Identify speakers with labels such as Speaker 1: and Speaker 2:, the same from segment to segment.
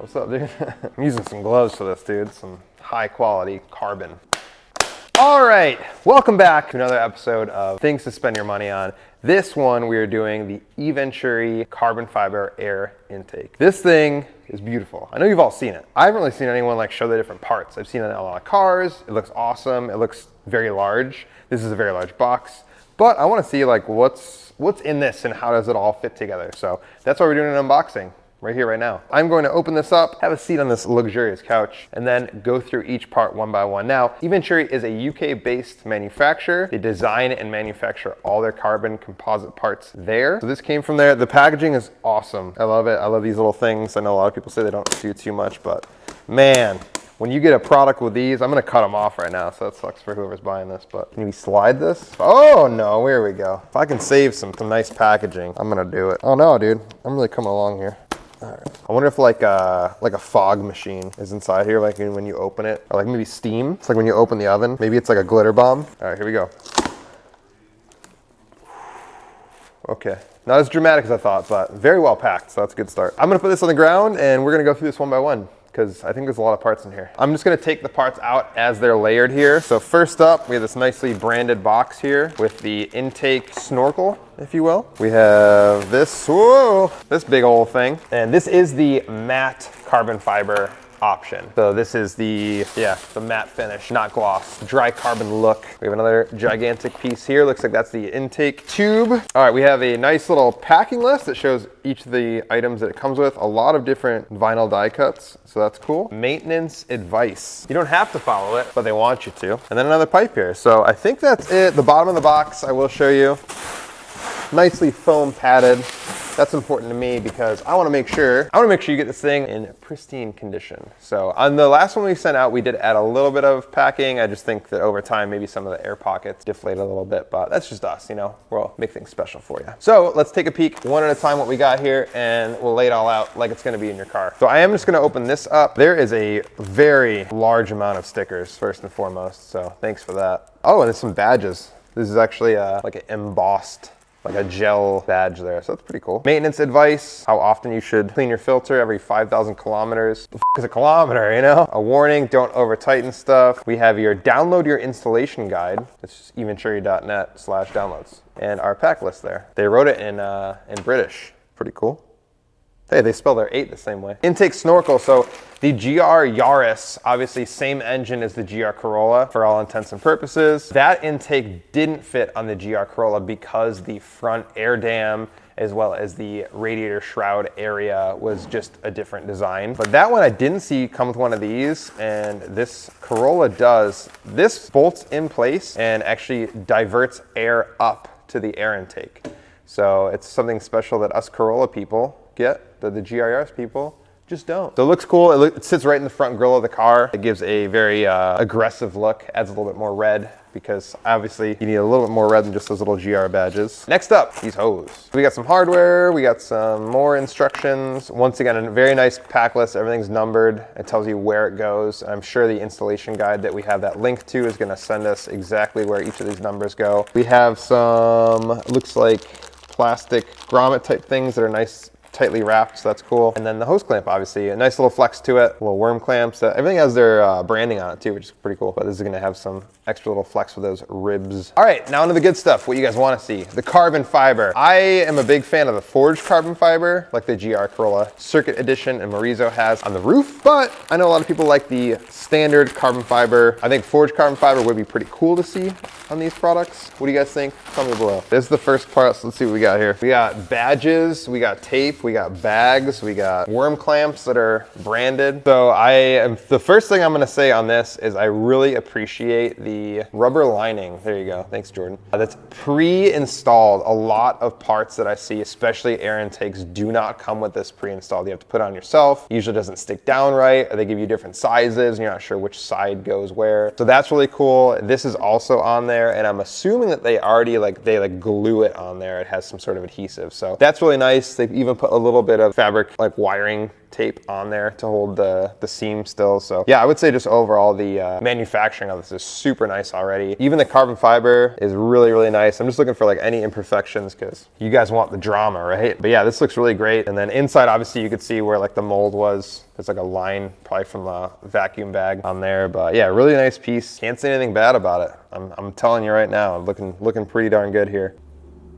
Speaker 1: What's up, dude? I'm using some gloves for this, dude. Some high quality carbon. All right, welcome back to another episode of Things to Spend Your Money On. This one, we are doing the Eventuri carbon fiber air intake. This thing is beautiful. I know you've all seen it. I haven't really seen anyone like show the different parts. I've seen it in a lot of cars. It looks awesome. It looks very large. This is a very large box, but I want to see like what's in this and how does it all fit together. So that's why we're doing an unboxing. Right here, right now. I'm going to open this up, have a seat on this luxurious couch, and then go through each part one by one. Now, Eventuri is a UK-based manufacturer. They design and manufacture all their carbon composite parts there. So this came from there. The packaging is awesome. I love it. I love these little things. I know a lot of people say they don't do too much, but man, when you get a product with these, I'm gonna cut them off right now, so that sucks for whoever's buying this, but can we slide this? Oh no, here we go. If I can save some nice packaging, I'm gonna do it. Oh no, dude, I'm really coming along here. All right. I wonder if like a fog machine is inside here, like when you open it, or like maybe steam. It's like when you open the oven. Maybe it's like a glitter bomb. All right, here we go. Okay, not as dramatic as I thought, but very well packed, so that's a good start. I'm gonna put this on the ground and we're gonna go through this one by one, because I think there's a lot of parts in here. I'm just gonna take the parts out as they're layered here. So first up, we have this nicely branded box here with the intake snorkel, if you will. We have this, whoa, this big old thing. And this is the matte carbon fiber option. So this is the matte finish, not gloss, dry carbon look. We have another gigantic piece here. Looks like that's the intake tube. All right, we have a nice little packing list that shows each of the items that it comes with. A lot of different vinyl die cuts, so that's cool. Maintenance advice. You don't have to follow it, but they want you to. And then another pipe here. So I think that's it. The bottom of the box, I will show you. Nicely foam padded. That's important to me because I want to make sure you get this thing in pristine condition. So on the last one we sent out, we did add a little bit of packing. I just think that over time, maybe some of the air pockets deflate a little bit, but that's just us, you know, we'll make things special for you. So let's take a peek one at a time what we got here, and we'll lay it all out like it's going to be in your car. So I am just going to open this up. There is a very large amount of stickers first and foremost. So thanks for that. Oh, and there's some badges. This is actually like an embossed, like a gel badge there, so that's pretty cool. Maintenance advice, how often you should clean your filter, every 5,000 kilometers. The f is a kilometer, you know? A warning, don't over tighten stuff. We have your download your installation guide. It's just eventuri.net/downloads. And our pack list there. They wrote it in British, pretty cool. Hey, they spell their 8 the same way. Intake snorkel, so the GR Yaris, obviously same engine as the GR Corolla for all intents and purposes. That intake didn't fit on the GR Corolla because the front air dam as well as the radiator shroud area was just a different design. But that one I didn't see come with one of these, and this Corolla does. This bolts in place and actually diverts air up to the air intake. So it's something special that us Corolla people get, that the GRS people just don't. So it looks cool. It sits right in the front grille of the car. It gives a very aggressive look, adds a little bit more red, because obviously you need a little bit more red than just those little GR badges. Next up, these hose. We got some hardware, we got some more instructions. Once again, a very nice pack list. Everything's numbered. It tells you where it goes. I'm sure the installation guide that we have that link to is gonna send us exactly where each of these numbers go. We have some, looks like plastic grommet type things that are nice, tightly wrapped, so that's cool. And then the hose clamp, obviously, a nice little flex to it, little worm clamps. Everything has their branding on it too, which is pretty cool. But this is gonna have some extra little flex with those ribs. All right, now onto the good stuff, what you guys wanna see. The carbon fiber. I am a big fan of the forged carbon fiber, like the GR Corolla Circuit Edition and Morizo has on the roof, but I know a lot of people like the standard carbon fiber. I think forged carbon fiber would be pretty cool to see on these products. What do you guys think? Tell me below. This is the first part, so let's see what we got here. We got badges, we got tape, we got bags, we got worm clamps that are branded. So the first thing I'm gonna say on this is I really appreciate the rubber lining. There you go, thanks Jordan. That's pre-installed. A lot of parts that I see, especially air intakes, do not come with this pre-installed. You have to put it on yourself. Usually doesn't stick down right, or they give you different sizes and you're not sure which side goes where. So that's really cool. This is also on there, and I'm assuming that they already glue it on there. It has some sort of adhesive. So that's really nice. They've even put a little bit of fabric like wiring tape on there to hold the seam still. So yeah, I would say just overall the manufacturing of this is super nice already. Even the carbon fiber is really, really nice. I'm just looking for like any imperfections because you guys want the drama, right? But yeah, this looks really great. And then inside, obviously you could see where like the mold was. There's like a line probably from the vacuum bag on there. But yeah, really nice piece. Can't say anything bad about it. I'm telling you right now, looking pretty darn good here.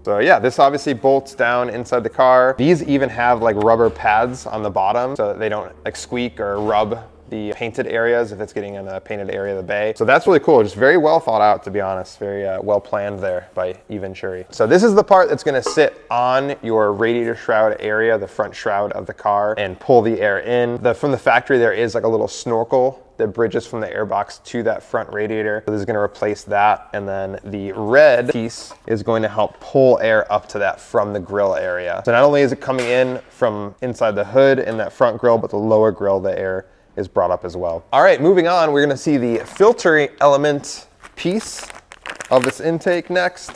Speaker 1: So yeah, this obviously bolts down inside the car. These even have like rubber pads on the bottom so that they don't like squeak or rub the painted areas if it's getting in a painted area of the bay. So that's really cool. Just very well thought out, to be honest. Very well planned there by Eventuri. So this is the part that's gonna sit on your radiator shroud area, the front shroud of the car, and pull the air in. From the factory, there is like a little snorkel that bridges from the airbox to that front radiator. So this is gonna replace that. And then the red piece is going to help pull air up to that from the grill area. So not only is it coming in from inside the hood in that front grill, but the lower grill, the air is brought up as well. All right, moving on, we're gonna see the filter element piece of this intake next.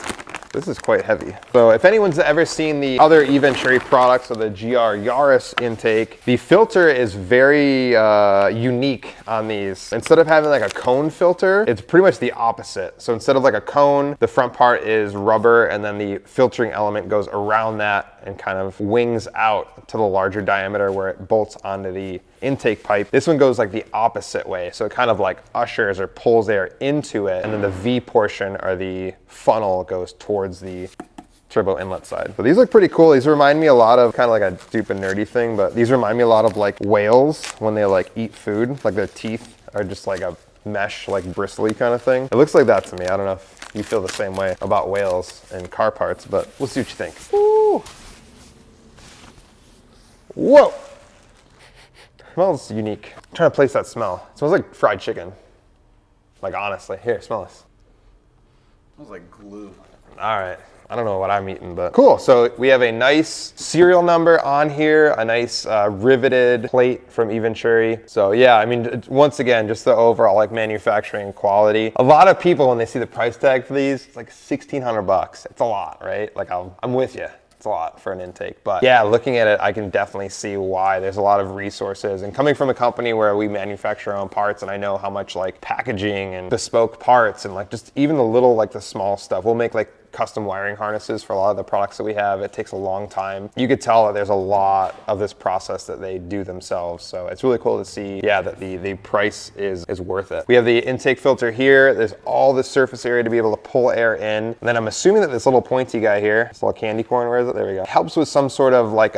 Speaker 1: This is quite heavy. So if anyone's ever seen the other Eventuri products, or the GR Yaris intake, the filter is very unique on these. Instead of having like a cone filter, it's pretty much the opposite. So instead of like a cone, the front part is rubber, and then the filtering element goes around that and kind of wings out to the larger diameter where it bolts onto the intake pipe. This one goes like the opposite way. So it kind of like ushers or pulls air into it. And then the V portion, or the funnel, goes towards the turbo inlet side. So these look pretty cool. These remind me a lot of, kind of like a stupid nerdy thing, but these remind me a lot of like whales when they like eat food. Like their teeth are just like a mesh, like bristly kind of thing. It looks like that to me. I don't know if you feel the same way about whales and car parts, but we'll see what you think. Ooh. Whoa. Smells unique. I'm trying to place that smell. It smells like fried chicken. Like honestly, here, smell this.
Speaker 2: It smells like glue.
Speaker 1: All right. I don't know what I'm eating, but cool. So we have a nice serial number on here, a nice riveted plate from Eventuri. So yeah, I mean, once again, just the overall like manufacturing quality. A lot of people, when they see the price tag for these, it's like $1,600. It's a lot, right? Like I'm with you. It's a lot for an intake, but yeah, looking at it, I can definitely see why there's a lot of resources. And coming from a company where we manufacture our own parts, and I know how much like packaging and bespoke parts and like just even the little, like the small stuff, we'll make like custom wiring harnesses for a lot of the products that we have. It takes a long time. You could tell that there's a lot of this process that they do themselves. So it's really cool to see, yeah, that the price is worth it. We have the intake filter here. There's all this surface area to be able to pull air in. And then I'm assuming that this little pointy guy here, this little candy corn, where is it? There we go. Helps with some sort of like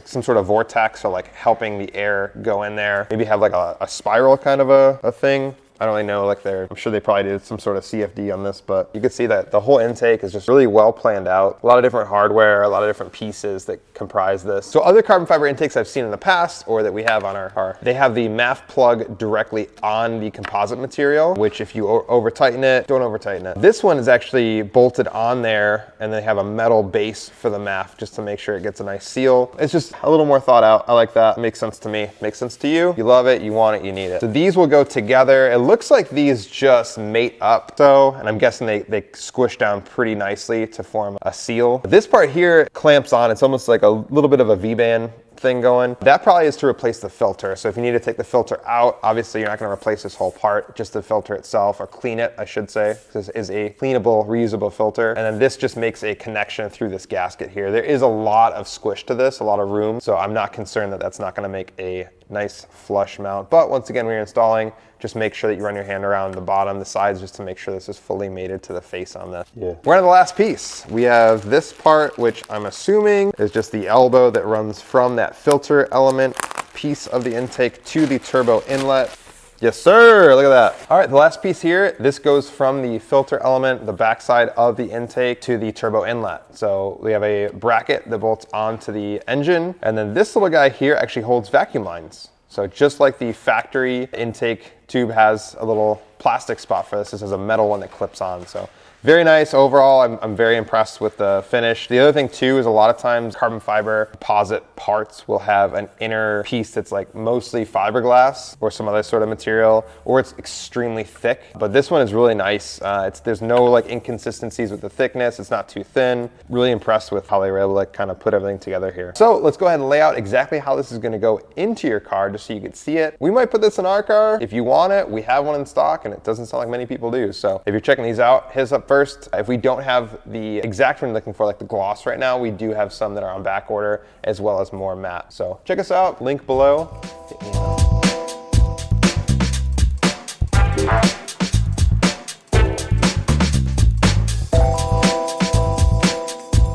Speaker 1: some sort of vortex, or like helping the air go in there. Maybe have like a spiral kind of a thing. I don't really know, like I'm sure they probably did some sort of CFD on this, but you can see that the whole intake is just really well planned out. A lot of different hardware, a lot of different pieces that comprise this. So other carbon fiber intakes I've seen in the past, or that we have on our car, they have the MAF plug directly on the composite material, which if you over tighten it, don't over tighten it. This one is actually bolted on there, and they have a metal base for the MAF just to make sure it gets a nice seal. It's just a little more thought out. I like that. It makes sense to me. Makes sense to you. You love it, you want it, you need it. So these will go together. It looks like these just mate up, so, and I'm guessing they squish down pretty nicely to form a seal. This part here clamps on. It's almost like a little bit of a V-band thing going. That probably is to replace the filter. So if you need to take the filter out, obviously you're not going to replace this whole part, just the filter itself, or clean it, I should say. This is a cleanable, reusable filter. And then this just makes a connection through this gasket here. There is a lot of squish to this, a lot of room. So I'm not concerned that that's not going to make a nice flush mount. But once again, when you're installing, just make sure that you run your hand around the bottom, the sides, just to make sure this is fully mated to the face on this. Yeah. We're on the last piece. We have this part, which I'm assuming is just the elbow that runs from that filter element piece of the intake to the turbo inlet. Yes, sir, look at that. All right, the last piece here, this goes from the filter element, the backside of the intake, to the turbo inlet. So we have a bracket that bolts onto the engine, and then this little guy here actually holds vacuum lines. So just like the factory intake tube has a little plastic spot for this, this has a metal one that clips on. So Very nice overall. I'm very impressed with the finish. The other thing too is a lot of times carbon fiber composite parts will have an inner piece that's like mostly fiberglass or some other sort of material, or it's extremely thick. But this one is really nice. There's no like inconsistencies with the thickness. It's not too thin. Really impressed with how they were able to like kind of put everything together here. So let's go ahead and lay out exactly how this is going to go into your car just so you can see it. We might put this in our car. If you want it, we have one in stock and it doesn't sound like many people do. So if you're checking these out, hit us up first. If we don't have the exact one you're looking for, like the gloss right now, we do have some that are on back order as well as more matte. So check us out, link below. Hit me up.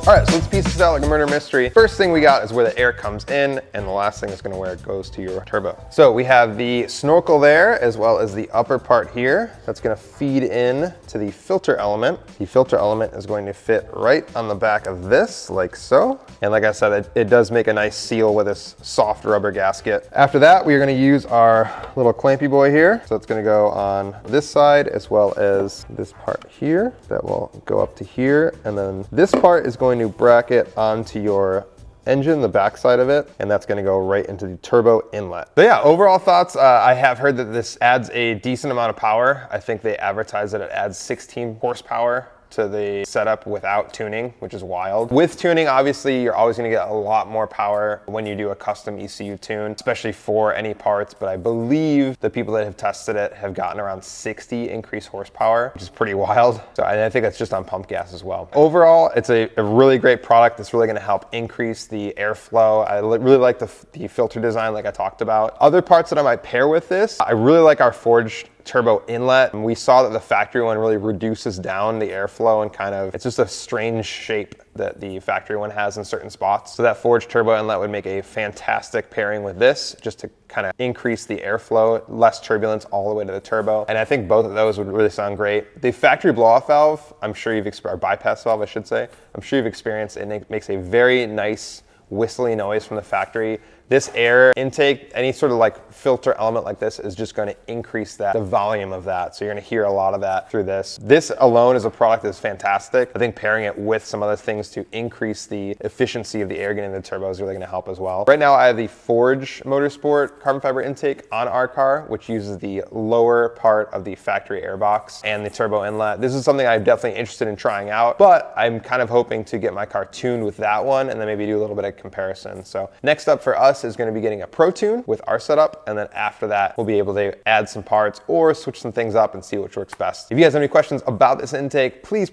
Speaker 1: All right, so let's piece this out like a murder mystery. First thing we got is where the air comes in, and the last thing is gonna where it goes to your turbo. So we have the snorkel there, as well as the upper part here. That's gonna feed in to the filter element. The filter element is going to fit right on the back of this, like so. And like I said, it does make a nice seal with this soft rubber gasket. After that, we are gonna use our little clampy boy here. So it's gonna go on this side, as well as this part here. That will go up to here. And then this part is going to bracket onto your engine, the back side of it, and that's going to go right into the turbo inlet. So yeah, overall thoughts, I have heard that this adds a decent amount of power. I think they advertise that it adds 16 horsepower to the setup without tuning, which is wild. With tuning, obviously, you're always gonna get a lot more power when you do a custom ECU tune, especially for any parts, but I believe the people that have tested it have gotten around 60 increased horsepower, which is pretty wild. So I think that's just on pump gas as well. Overall, it's a really great product that's really gonna help increase the airflow. I really like the filter design like I talked about. Other parts that I might pair with this, I really like our forged turbo inlet. And we saw that the factory one really reduces down the airflow and kind of, it's just a strange shape that the factory one has in certain spots. So that forged turbo inlet would make a fantastic pairing with this, just to kind of increase the airflow, less turbulence all the way to the turbo. And I think both of those would really sound great. The factory blow-off valve, I'm sure you've experienced, or bypass valve, I should say, I'm sure you've experienced it, and it makes a very nice whistly noise from the factory. This air intake, any sort of like filter element like this is just going to increase the volume of that. So you're going to hear a lot of that through this. This alone is a product that's fantastic. I think pairing it with some other things to increase the efficiency of the air getting into the turbo is really going to help as well. Right now I have the Forge Motorsport carbon fiber intake on our car, which uses the lower part of the factory airbox and the turbo inlet. This is something I'm definitely interested in trying out, but I'm kind of hoping to get my car tuned with that one and then maybe do a little bit of comparison. So next up for us is going to be getting a Pro Tune with our setup, and then after that we'll be able to add some parts or switch some things up and see which works best. If you guys have any questions about this intake, please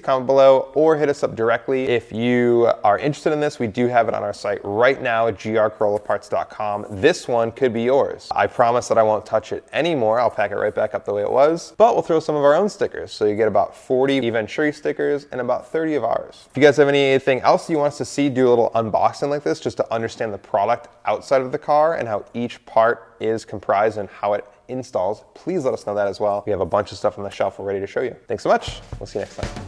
Speaker 1: comment below or hit us up directly. If you are interested in this, we do have it on our site right now at grcorollaparts.com. This one could be yours. I promise that I won't touch it anymore. I'll pack it right back up the way it was, but we'll throw some of our own stickers. So you get about 40 Eventuri stickers and about 30 of ours. If you guys have anything else you want us to see, do a little unboxing like this just to understand the product outside of the car and how each part is comprised and how it installs, please let us know that as well. We have a bunch of stuff on the shelf we're ready to show you. Thanks so much. We'll see you next time.